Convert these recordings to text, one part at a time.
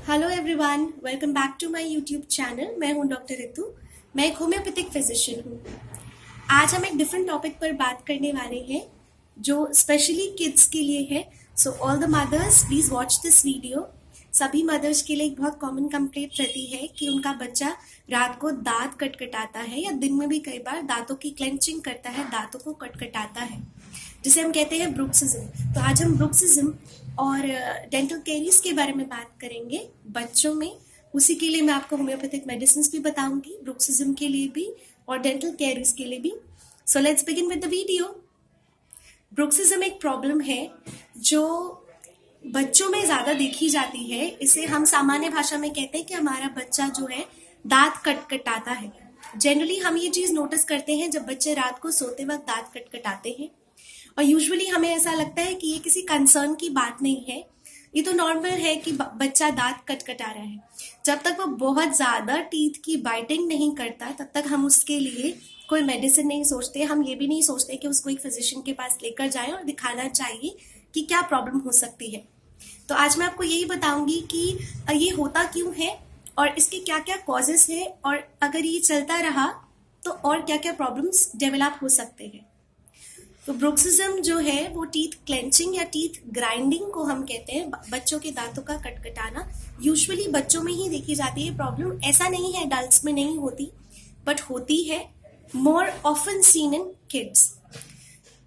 Hello everyone, welcome back to my YouTube channel. मैं हूं doctor Ritu. मैं एक होम्योपैथिक फिजिशियन हूं। आज हम एक डिफरेंट टॉपिक पर बात करने वाले हैं जो स्पेशली किड्स के लिए है। So all the mothers please watch this video. सभी मदर्स के लिए एक बहुत कॉमन कंप्लेंट रहती है कि उनका बच्चा रात को दांत कटकटाता है या दिन में भी कई बार दांतों की क्लेंचिंग करता है, दांतों को कटकटाता है, जिसे हम कहते हैं ब्रुक्सिज्म। तो आज हम ब्रुक्सिज्म और डेंटल कैरीज के बारे में बात करेंगे बच्चों में। उसी के लिए मैं आपको होम्योपैथिक मेडिसिन भी बताऊंगी, ब्रुक्सिज्म के लिए भी और डेंटल कैरीज के लिए भी। So let's begin with the video. Bruxism एक प्रॉब्लम है जो बच्चों में ज्यादा देखी जाती है। इसे हम सामान्य भाषा में कहते हैं कि हमारा बच्चा जो है दांत कटकटाता है। जनरली हम ये चीज नोटिस करते हैं जब बच्चे रात को सोते वक्त दांत कटकटाते हैं, और यूजुअली हमें ऐसा लगता है कि ये किसी कंसर्न की बात नहीं है, ये तो नॉर्मल है कि बच्चा दांत कटकटा रहा है। जब तक वो बहुत ज्यादा टीथ की बाइटिंग नहीं करता तब तक हम उसके लिए कोई मेडिसिन नहीं सोचते। हम ये भी नहीं सोचते कि उसको एक फिजिशियन के पास लेकर जाएं और दिखाना चाहिए कि क्या प्रॉब्लम हो सकती है। तो आज मैं आपको यही बताऊंगी कि ये होता क्यों है और इसके क्या क्या कॉजेस है, और अगर ये चलता रहा तो और क्या क्या प्रॉब्लम्स डेवलप हो सकते हैं। तो ब्रुक्सिज्म जो है वो टीथ क्लेंचिंग या टीथ ग्राइंडिंग को हम कहते हैं। बच्चों के दांतों का कटकटाना यूजुअली बच्चों में ही देखी जाती है प्रॉब्लम। ऐसा नहीं है एडल्ट्स में नहीं होती, बट होती है। More often seen in kids.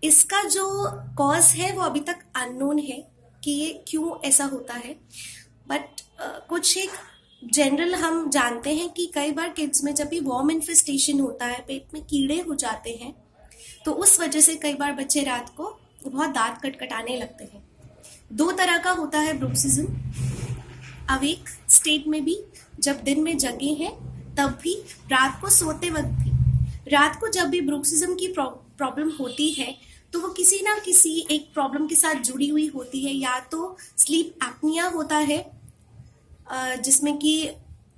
इसका जो कॉज है वो अभी तक अननोन है कि ये क्यों ऐसा होता है, बट कुछ एक जनरल हम जानते हैं कि कई बार किड्स में जब भी वॉर्म इन्फेस्टेशन होता है, पेट में कीड़े हो जाते हैं, तो उस वजह से कई बार बच्चे रात को बहुत दांत कटकटाने लगते हैं। दो तरह का होता है ब्रुक्सिज्म। अवेक स्टेट में भी, जब दिन में जगे हैं तब भी, रात को सोते वक्त भी। रात को जब भी ब्रुक्सिज्म की प्रॉब्लम होती है तो वो किसी ना किसी एक प्रॉब्लम के साथ जुड़ी हुई होती है। या तो स्लीप एपनिया होता है, जिसमें कि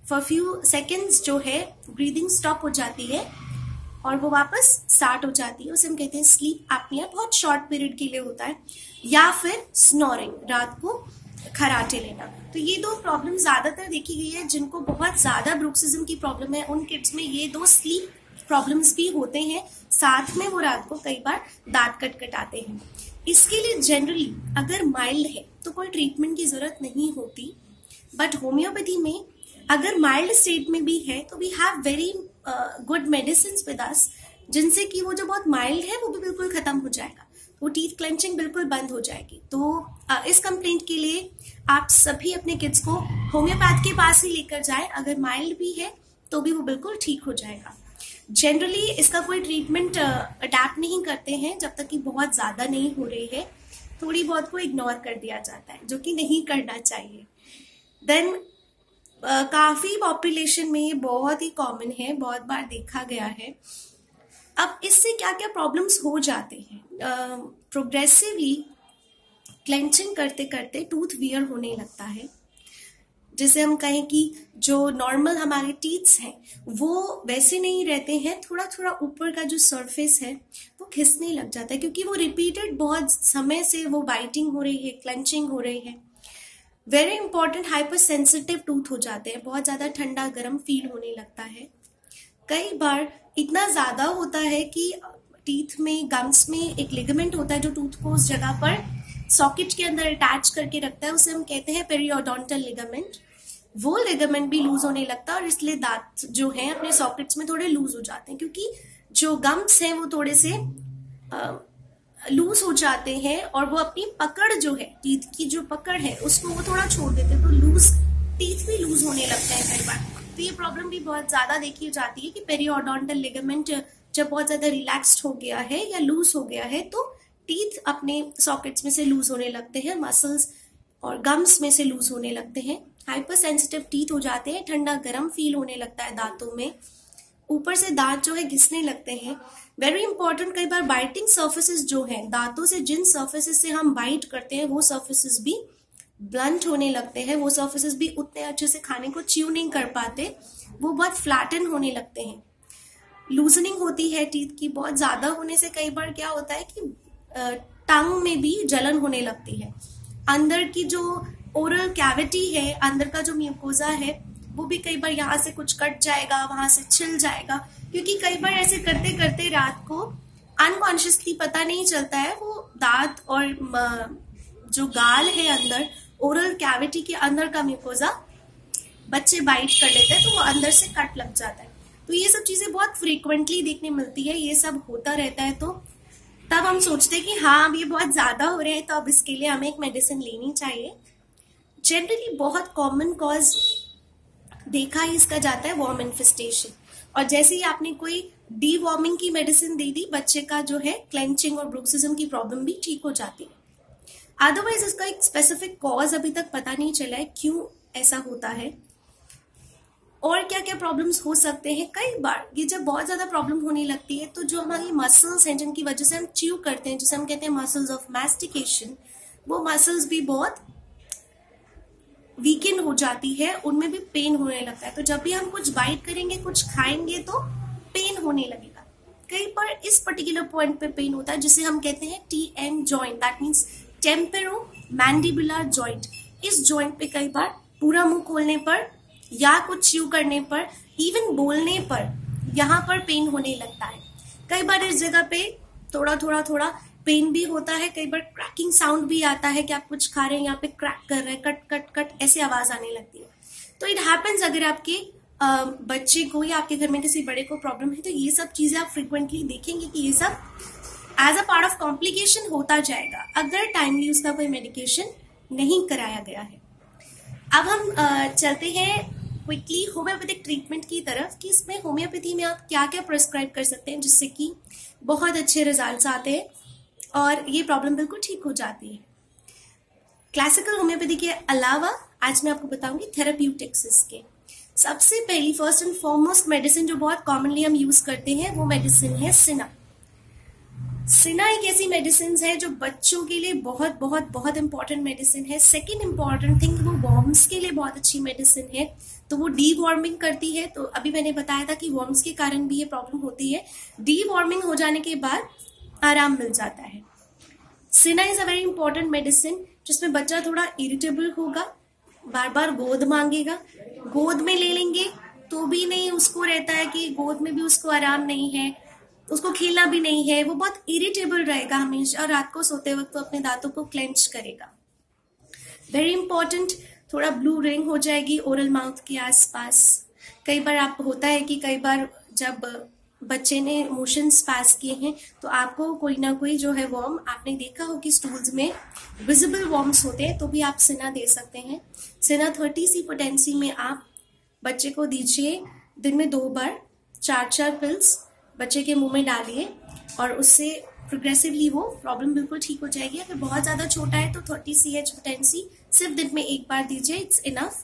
फॉर फ्यू सेकेंड्स जो है ब्रीदिंग स्टॉप हो जाती है और वो वापस स्टार्ट हो जाती है, उसे हम कहते हैं स्लीप एपनिया। बहुत शॉर्ट पीरियड के लिए होता है। या फिर स्नोरिंग, रात को खराटे लेना। तो ये दो प्रॉब्लम ज्यादातर देखी गई है। जिनको बहुत ज्यादा ब्रुक्सिज्म की प्रॉब्लम है उन किड्स में ये दो स्लीप प्रॉब्लम्स भी होते हैं, साथ में वो रात को कई बार दांत कटकटाते हैं। इसके लिए जनरली अगर माइल्ड है तो कोई ट्रीटमेंट की जरूरत नहीं होती, बट होम्योपैथी में अगर माइल्ड स्टेट में भी है तो we have very good medicine with us, जिनसे कि वो जो बहुत माइल्ड है वो भी बिल्कुल खत्म हो जाएगा, वो टीथ क्लेंचिंग बिल्कुल बंद हो जाएगी। तो इस कंप्लेंट के लिए आप सभी अपने किड्स को होम्योपैथ के पास ही लेकर जाए। अगर माइल्ड भी है तो भी वो बिल्कुल ठीक हो जाएगा। जनरली इसका कोई ट्रीटमेंट अडैप्ट नहीं करते हैं जब तक कि बहुत ज्यादा नहीं हो रही है। थोड़ी बहुत को इग्नोर कर दिया जाता है, जो कि नहीं करना चाहिए। देन काफी पॉपुलेशन में ये बहुत ही कॉमन है, बहुत बार देखा गया है। अब इससे क्या क्या प्रॉब्लम्स हो जाते हैं। प्रोग्रेसिवली क्लेंचिंग करते करते टूथ वियर होने लगता है, जिसे हम कहें कि जो नॉर्मल हमारे टीथ्स हैं वो वैसे नहीं रहते हैं। थोड़ा थोड़ा ऊपर का जो सरफेस है वो खिसने लग जाता है, क्योंकि वो रिपीटेड बहुत समय से वो बाइटिंग हो रही है, क्लेंचिंग हो रही है। Very important, hyper sensitive tooth हो जाते हैं, बहुत ज्यादा ठंडा गर्म फील होने लगता है। कई बार इतना ज्यादा होता है कि टीथ में, गम्स में एक लिगामेंट होता है जो टूथ को उस जगह पर सॉकेट के अंदर अटैच करके रखता है, उसे हम कहते हैं पेरियोडोंटल लिगामेंट। वो लिगामेंट भी लूज होने लगता है और इसलिए दांत जो है अपने सॉकेट्स में थोड़े लूज हो जाते हैं, क्योंकि जो गम्स हैं वो थोड़े से लूज हो जाते हैं और वो अपनी पकड़ जो है, टीथ की जो पकड़ है उसको वो थोड़ा छोड़ देते हैं, तो लूज टीथ भी लूज होने लगते हैं कई बार। तो ये प्रॉब्लम भी बहुत ज्यादा देखी जाती है कि पेरियोडोंटल लिगामेंट जब बहुत ज्यादा रिलैक्स्ड हो गया है या लूज हो गया है तो टीथ अपने सॉकेट्स में से लूज होने लगते हैं, मसल्स और गम्स में से लूज होने लगते हैं। हाइपर सेंसिटिव टीथ हो जाते हैं, ठंडा गर्म फील होने लगता है दांतों में, ऊपर से दांत जो है घिसने लगते हैं। वेरी इंपॉर्टेंट, कई बार बाइटिंग सर्फेसिस जो है, दांतों से जिन सर्फेसिस से हम बाइट करते हैं वो सर्फेसिस भी ब्लंट होने लगते हैं, वो सर्फेसिस भी उतने अच्छे से खाने को च्यू नहीं कर पाते, वो बहुत फ्लैटन होने लगते हैं। लूजनिंग होती है टीथ की, बहुत ज्यादा होने से कई बार क्या होता है कि टंग में भी जलन होने लगती है। अंदर की जो ओरल कैविटी है, अंदर का जो म्यूकोजा है, वो भी कई बार यहाँ से कुछ कट जाएगा, वहां से छिल जाएगा, क्योंकि कई बार ऐसे करते करते रात को अनकॉन्शियसली पता नहीं चलता है, वो दांत और जो गाल है अंदर, ओरल कैविटी के अंदर का म्यूकोजा बच्चे बाइट कर लेते हैं तो वो अंदर से कट लग जाता है। तो ये सब चीजें बहुत फ्रीक्वेंटली देखने मिलती है, ये सब होता रहता है। तो तब हम सोचते हैं कि हाँ अब ये बहुत ज्यादा हो रहे हैं, तो अब इसके लिए हमें एक मेडिसिन लेनी चाहिए। जनरली बहुत कॉमन कॉज देखा ही इसका जाता है वॉर्म इन्फेस्टेशन, और जैसे ही आपने कोई डीवॉर्मिंग की मेडिसिन दे दी, बच्चे का जो है क्लेंचिंग और ब्रुक्सिज्म की प्रॉब्लम भी ठीक हो जाती है। अदरवाइज इसका एक स्पेसिफिक कॉज अभी तक पता नहीं चला है क्यों ऐसा होता है और क्या क्या प्रॉब्लम्स हो सकते हैं। कई बार ये जब बहुत ज्यादा प्रॉब्लम होने लगती है तो जो हमारी मसल्स हैं जिनकी वजह से हम च्यू करते हैं, जिसे हम कहते हैं मसल्स ऑफ मैस्टिकेशन, वो मसल्स भी बहुत वीकेंड हो जाती है, उनमें भी पेन होने लगता है। तो जब भी हम कुछ बाइट करेंगे, कुछ खाएंगे, तो पेन होने लगेगा। कई बार इस पर्टिकुलर पॉइंट पे पेन होता है जिसे हम कहते हैं TM joint, that means temporomandibular joint. इस जॉइंट पे कई बार पूरा मुंह खोलने पर या कुछ च्यू करने पर, इवन बोलने पर, यहाँ पर पेन होने लगता है। कई बार इस जगह पे थोड़ा पेन भी होता है, कई बार क्रैकिंग साउंड भी आता है कि आप कुछ खा रहे हैं, यहाँ पे क्रैक कर रहे हैं, कट कट कट ऐसे आवाज आने लगती है। तो इट हैपेंस अगर आपके बच्चे को या आपके घर में किसी बड़े को प्रॉब्लम है, तो ये सब चीजें आप फ्रिक्वेंटली देखेंगे कि ये सब as a part of complication होता जाएगा अगर टाइमली उसका कोई मेडिकेशन नहीं कराया गया है। अब हम चलते हैं क्विकली होम्योपैथिक ट्रीटमेंट की तरफ कि इसमें होम्योपैथी में आप क्या क्या प्रिस्क्राइब कर सकते हैं जिससे कि बहुत अच्छे रिजल्ट्स आते हैं और ये प्रॉब्लम बिल्कुल ठीक हो जाती है। क्लासिकल होम्योपैथी के अलावा आज मैं आपको बताऊंगी थेराप्यूटिक्स के। सबसे पहली फर्स्ट एंड फॉरमोस्ट मेडिसिन जो बहुत कॉमनली हम यूज करते हैं वो मेडिसिन है सिना। सिना एक ऐसी मेडिसिन है जो बच्चों के लिए बहुत बहुत बहुत इंपॉर्टेंट मेडिसिन है। सेकेंड इंपॉर्टेंट थिंग, वो वॉर्म्स के लिए बहुत अच्छी मेडिसिन है। तो वो डी वॉर्मिंग करती है। तो अभी मैंने बताया था कि वॉर्म्स के कारण भी ये प्रॉब्लम होती है, डी वॉर्मिंग हो जाने के बाद आराम मिल जाता है। Cina is a very important medicine जिसमें बच्चा थोड़ा इरिटेबल होगा, बार बार गोद मांगेगा, गोद में ले लेंगे तो भी नहीं, उसको रहता है कि गोद में भी उसको आराम नहीं है, उसको खेलना भी नहीं है, वो बहुत इरिटेबल रहेगा हमेशा और रात को सोते वक्त वो अपने दांतों को क्लेंच करेगा। वेरी इंपॉर्टेंट, थोड़ा ब्लू रिंग हो जाएगी ओरल माउथ के आसपास। कई बार आप होता है कि कई बार जब बच्चे ने मोशंस पास किए हैं तो आपको कोई ना कोई जो है वॉर्म, आपने देखा हो कि स्टूल्स में विजिबल वॉर्म्स होते हैं, तो भी आप सिना दे सकते हैं। सिना 30 पोटेंसी में आप बच्चे को दीजिए, दिन में 2 बार 4 पिल्स बच्चे के मुंह में डालिए और उससे प्रोग्रेसिवली वो प्रॉब्लम बिल्कुल ठीक हो जाएगी। अगर बहुत ज्यादा छोटा है तो 30 CH पोटेंसी सिर्फ दिन में 1 बार दीजिए, इट्स इनफ।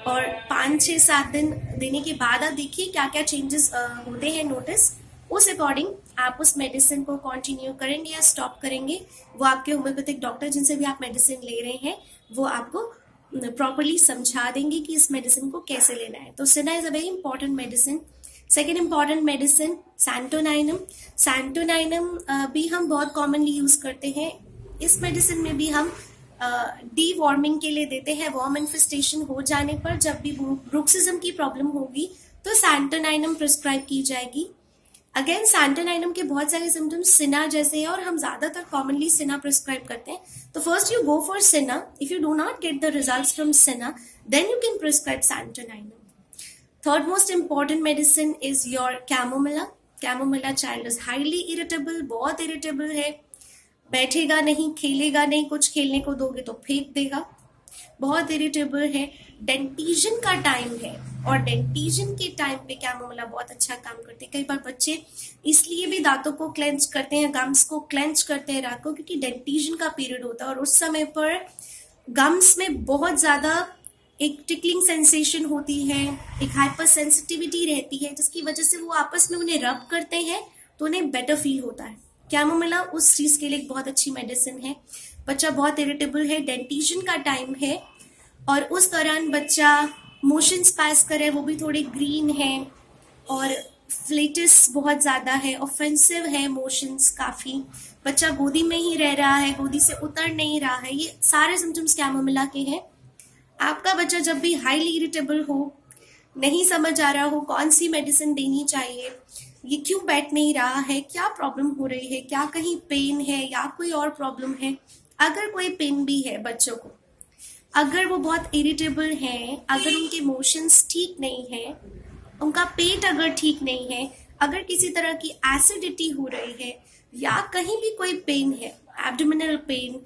और 5, 6, 7 दिन देने के बाद आप देखिए क्या क्या चेंजेस होते हैं नोटिस, उस अकॉर्डिंग आप उस मेडिसिन को कंटिन्यू करेंगे या स्टॉप करेंगे। वो आपके होम्योपैथिक डॉक्टर जिनसे भी आप मेडिसिन ले रहे हैं वो आपको प्रॉपरली समझा देंगे कि इस मेडिसिन को कैसे लेना है। तो cina is a very important medicine. Second important medicine santoninum. Santoninum भी हम बहुत कॉमनली यूज करते हैं। इस मेडिसिन में भी हम डी वॉर्मिंग के लिए देते हैं। वॉर्म इन्फेस्टेशन हो जाने पर जब भी ब्रुक्सिज्म की प्रॉब्लम होगी तो सैंटोनाइनम प्रिस्क्राइब की जाएगी। अगेन सैंटोनाइनम के बहुत सारे सिम्टम्स सिना जैसे हैं और हम ज्यादातर कॉमनली सिना प्रिस्क्राइब करते हैं। तो first you go for cina. If you do not get the results from cina then you can prescribe santoninum. Third most important medicine is your chamomilla. Chamomilla child is highly irritable, बहुत irritable है, बैठेगा नहीं, खेलेगा नहीं, कुछ खेलने को दोगे तो फेंक देगा, बहुत इरिटेबल है। डेंटिजन का टाइम है और डेंटिजन के टाइम पे कैमोमिला बहुत अच्छा काम करते हैं। कई बार बच्चे इसलिए भी दांतों को क्लेंच करते हैं, गम्स को क्लेंच करते हैं रात को, क्योंकि डेंटिजन का पीरियड होता है और उस समय पर गम्स में बहुत ज्यादा एक टिकलिंग सेंसेशन होती है, एक हाइपर सेंसिटिविटी रहती है, जिसकी वजह से वो आपस में उन्हें रब करते हैं तो उन्हें बेटर फील होता है। कैमोमिला उस चीज के लिए एक बहुत अच्छी मेडिसिन है। बच्चा बहुत इरिटेबल है, डेंटिजन का टाइम है और उस दौरान बच्चा मोशंस पास करे, वो भी थोड़े ग्रीन है और फ्लेटस बहुत ज्यादा है, ऑफेंसिव है मोशंस काफी, बच्चा गोदी में ही रह रहा है, गोदी से उतर नहीं रहा है, ये सारे सिम्टम्स कैमोमिला के हैं। आपका बच्चा जब भी हाईली इरिटेबल हो, नहीं समझ आ रहा हो कौन सी मेडिसिन देनी चाहिए, ये क्यों बैठ नहीं रहा है, क्या प्रॉब्लम हो रही है, क्या कहीं पेन है या कोई और प्रॉब्लम है, अगर कोई पेन भी है बच्चों को, अगर वो बहुत इरिटेबल हैं, अगर उनके इमोशंस ठीक नहीं है, उनका पेट अगर ठीक नहीं है, अगर किसी तरह की एसिडिटी हो रही है या कहीं भी कोई पेन है, abdominal pain,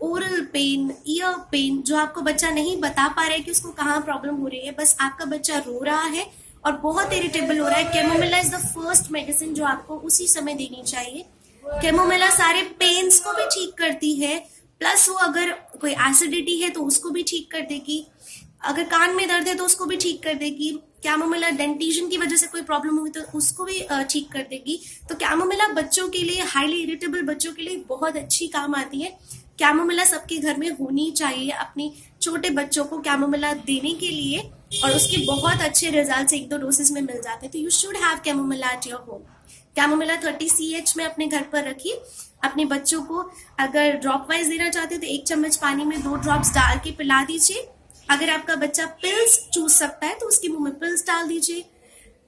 oral pain, ear pain, जो आपको बच्चा नहीं बता पा रहा है कि उसको कहाँ प्रॉब्लम हो रही है, बस आपका बच्चा रो रहा है और बहुत इरिटेबल हो रहा है, chamomilla is the first medicine जो आपको उसी समय देनी चाहिए। कैमोमिला सारे पेन्स को भी ठीक करती है, प्लस वो अगर कोई एसिडिटी है तो उसको भी ठीक कर देगी, अगर कान में दर्द है तो उसको भी ठीक कर देगी, कैमोमिला डेंटिशन की वजह से कोई प्रॉब्लम हुई तो उसको भी ठीक कर देगी। तो कैमोमिला बच्चों के लिए, हाईली इरिटेबल बच्चों के लिए बहुत अच्छी काम आती है। कैमोमिला सबके घर में होनी चाहिए, अपने छोटे बच्चों को कैमोमिला देने के लिए, और उसके बहुत अच्छे रिजल्ट 1-2 डोसेस में मिल जाते हैं। तो you should have chamomilla at your home. Chamomilla 30 CH में अपने घर पर रखिए। अपने बच्चों को अगर ड्रॉप वाइज देना चाहते हो तो 1 चम्मच पानी में 2 ड्रॉप्स डाल के पिला दीजिए। अगर आपका बच्चा पिल्स चूस सकता है तो उसके मुंह में पिल्स डाल दीजिए।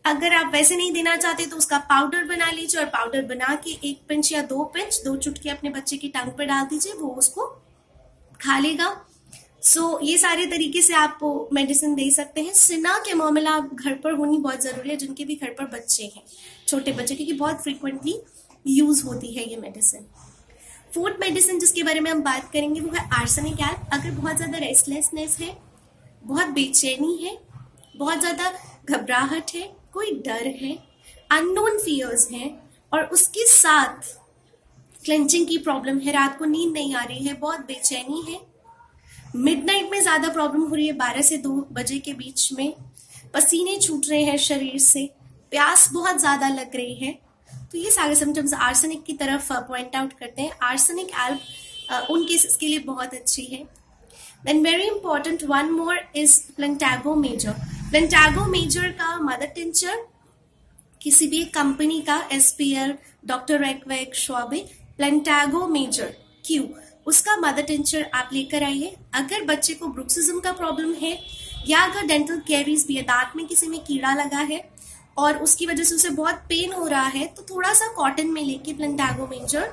अगर आप वैसे नहीं देना चाहते तो उसका पाउडर बना लीजिए, और पाउडर बना के 1 पिंच या 2 पिंच, 2 चुटकी अपने बच्चे की टंग पर डाल दीजिए, वो उसको खा लेगा। ये सारे तरीके से आप मेडिसिन दे सकते हैं। सिना कैमोमिला घर पर होनी बहुत जरूरी है, जिनके भी घर पर बच्चे हैं, छोटे बच्चे, क्योंकि बहुत फ्रिक्वेंटली यूज होती है ये मेडिसिन। फोर्थ मेडिसिन जिसके बारे में हम बात करेंगे वो है आर्सेनिक एल्ब। अगर बहुत ज्यादा रेस्टलेसनेस है, बहुत बेचैनी है, बहुत ज्यादा घबराहट है, कोई डर है, अननोन फियर्स हैं, और उसके साथ क्लेंचिंग की प्रॉब्लम है, रात को नींद नहीं आ रही है, बहुत बेचैनी है, मिडनाइट में ज्यादा प्रॉब्लम हो रही है, 12 से 2 बजे के बीच में, पसीने छूट रहे हैं शरीर से, प्यास बहुत ज्यादा लग रही है, तो ये सारे सिम्टम्स आर्सेनिक की तरफ पॉइंट आउट करते हैं। आर्सेनिक एल्ब उन केसेस के लिए बहुत अच्छी है। Then very important one more is plantago major. Plantago major का मदर टिंचर किसी भी कंपनी का, SPL, doctor Reckeweg, Schwabe, plantago major Q, उसका मदर टिंचर आप लेकर आइए। अगर बच्चे को ब्रुक्सिज्म का प्रॉब्लम है या अगर डेंटल कैरीज भी है, दांत में किसी में कीड़ा लगा है और उसकी वजह से उसे बहुत पेन हो रहा है, तो थोड़ा सा कॉटन में लेके, प्लेंटागो मेजर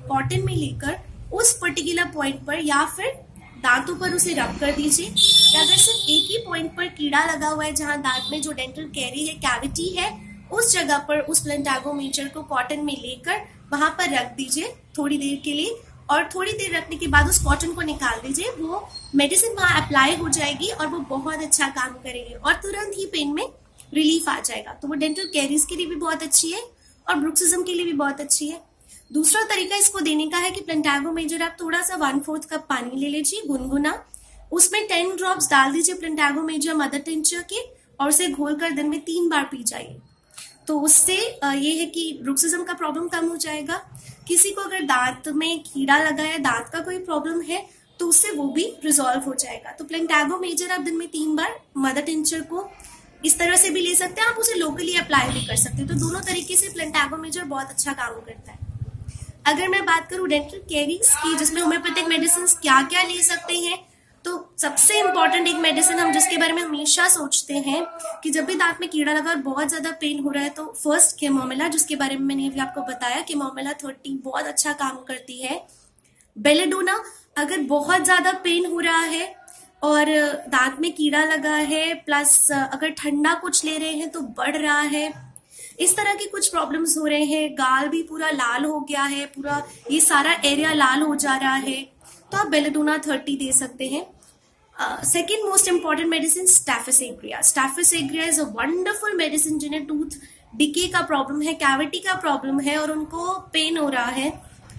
कॉटन में लेकर उस पर्टिकुलर पॉइंट पर या फिर दांतों पर उसे रब कर दीजिए। या अगर सिर्फ एक ही पॉइंट पर कीड़ा लगा हुआ है, जहां दांत में जो डेंटल कैरी है, कैविटी है, उस जगह पर उस प्लेंटागो मेजर को कॉटन में लेकर वहां पर रख दीजिए थोड़ी देर के लिए, और थोड़ी देर रखने के बाद उस कॉटन को निकाल दीजिए। वो मेडिसिन वहां अप्लाई हो जाएगी और वो बहुत अच्छा काम करेगी और तुरंत ही पेन में रिलीफ आ जाएगा। तो वो डेंटल कैरीज के लिए भी बहुत अच्छी है और ब्रुक्सिज्म के लिए भी बहुत अच्छी है। दूसरा तरीका इसको देने का है कि प्लेंटागो मेजर आप थोड़ा सा 1/4 कप पानी ले लीजिए गुनगुना, उसमें 10 ड्रॉप्स डाल दीजिए प्लेंटागो मेजर मदर टिंचर के, और उसे घोलकर दिन में 3 बार पी जाइए। तो उससे ये है कि ब्रुक्सिज्म का प्रॉब्लम कम हो जाएगा। किसी को अगर दांत में कीड़ा लगा है, दांत का कोई प्रॉब्लम है, तो उससे वो भी रिजॉल्व हो जाएगा। तो प्लेंटागो मेजर आप दिन में 3 बार मदर टिंचर को इस तरह से भी ले सकते हैं, आप उसे लोकली अप्लाई भी कर सकते हैं। तो दोनों तरीके से प्लेंटागो मेजर बहुत अच्छा काम करता है। अगर मैं बात करूं डेंटल कैरीज की, जिसमें होम्योपैथिक मेडिसिन क्या क्या ले सकते हैं, तो सबसे इंपॉर्टेंट एक मेडिसिन हम जिसके बारे में हमेशा सोचते हैं कि जब भी दांत में कीड़ा लगा और बहुत ज्यादा पेन हो रहा है, तो फर्स्ट कैमोमिला, जिसके बारे में मैंने भी आपको बताया, कैमोमिला 30 बहुत अच्छा काम करती है। बेलेडोना, अगर बहुत ज्यादा पेन हो रहा है और दांत में कीड़ा लगा है, प्लस अगर ठंडा कुछ ले रहे हैं तो बढ़ रहा है, इस तरह के कुछ प्रॉब्लम्स हो रहे हैं, गाल भी पूरा लाल हो गया है, पूरा ये सारा एरिया लाल हो जा रहा है, तो आप बेलेडोना 30 दे सकते हैं। Second most important medicine staphysagria. Staphysagria is a wonderful medicine जिन्हें टूथ डिके का प्रॉब्लम है, कैविटी का प्रॉब्लम है और उनको पेन हो रहा है।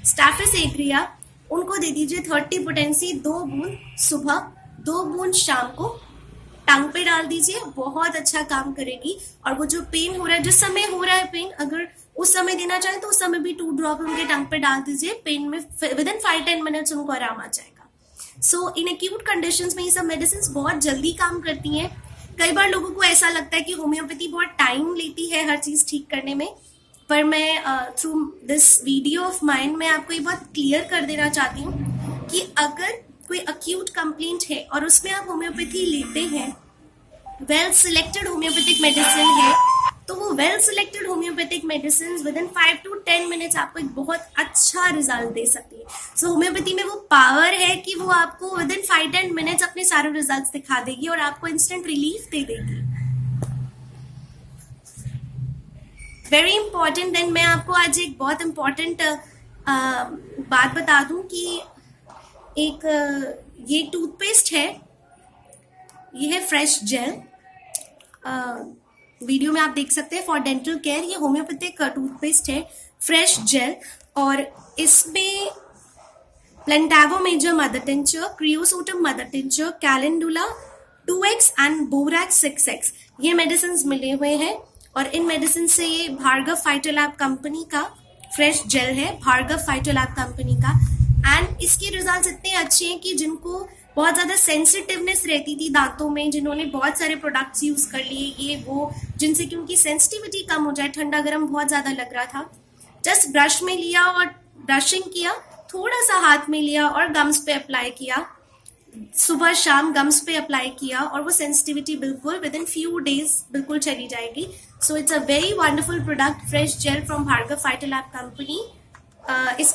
स्टाफिस एग्रिया उनको दे दीजिए 30 पोटेंसी, 2 बूंद सुबह, 2 बूंद शाम को, टंग पे डाल दीजिए, बहुत अच्छा काम करेगी। और वो जो पेन हो रहा है, जिस समय हो रहा है पेन, अगर उस समय देना चाहें तो उस समय भी 2 ड्रॉप उनके टंग पे डाल दीजिए, पेन में विदिन 5-10 मिनट्स उनको आराम आ जाएगा। सो इन एक्यूट कंडीशंस में ये सब मेडिसिन बहुत जल्दी काम करती हैं। कई बार लोगों को ऐसा लगता है कि होम्योपैथी बहुत टाइम लेती है हर चीज ठीक करने में, पर मैं through this video of mine मैं आपको ये बहुत क्लियर कर देना चाहती हूँ कि अगर कोई अक्यूट कंप्लेंट है और उसमें आप होम्योपैथी लेते हैं, वेल सिलेक्टेड होम्योपैथिक मेडिसिन है, तो वो well selected homeopathic medicine with in 5 to 10 minutes आपको एक बहुत अच्छा रिजल्ट दे सकती है। सो होम्योपैथी में वो पावर है कि वो आपको विद इन 5-10 मिनट्स अपने सारे रिजल्ट्स दिखा देगी और आपको इंस्टेंट रिलीफ दे देगी। Very important. देन मैं आपको आज एक बहुत इंपॉर्टेंट बात बता दूं कि एक ये टूथपेस्ट है, ये है फ्रेश जेल। वीडियो में आप देख सकते हैं फॉर डेंटल केयर, ये होम्योपैथिक टूथपेस्ट है फ्रेश जेल, और इसमें plantago major mother tincture, creosotum mother tincture, calendula 2x and borax 6x ये मेडिसिन मिले हुए हैं। और इन मेडिसिन से ये भार्गव फाइटोलैब कंपनी का फ्रेश जेल है, भार्गव फाइटोलैब कंपनी का। एंड इसके रिजल्ट्स इतने अच्छे हैं कि जिनको बहुत ज्यादा सेंसिटिवनेस रहती थी दांतों में, जिन्होंने बहुत सारे प्रोडक्ट्स यूज कर लिए ये वो, जिनसे कि उनकी सेंसिटिविटी कम हो जाए, ठंडा गर्म बहुत ज्यादा लग रहा था, जस्ट ब्रश में लिया और ब्रशिंग किया, थोड़ा सा हाथ में लिया और गम्स पे अप्लाई किया, सुबह शाम गम्स पे अप्लाई किया, और वो सेंसिटिविटी बिल्कुल विद इन फ्यू डेज बिल्कुल चली जाएगी। So it's a very wonderful product, fresh gel from Bhargava phytolab company. इस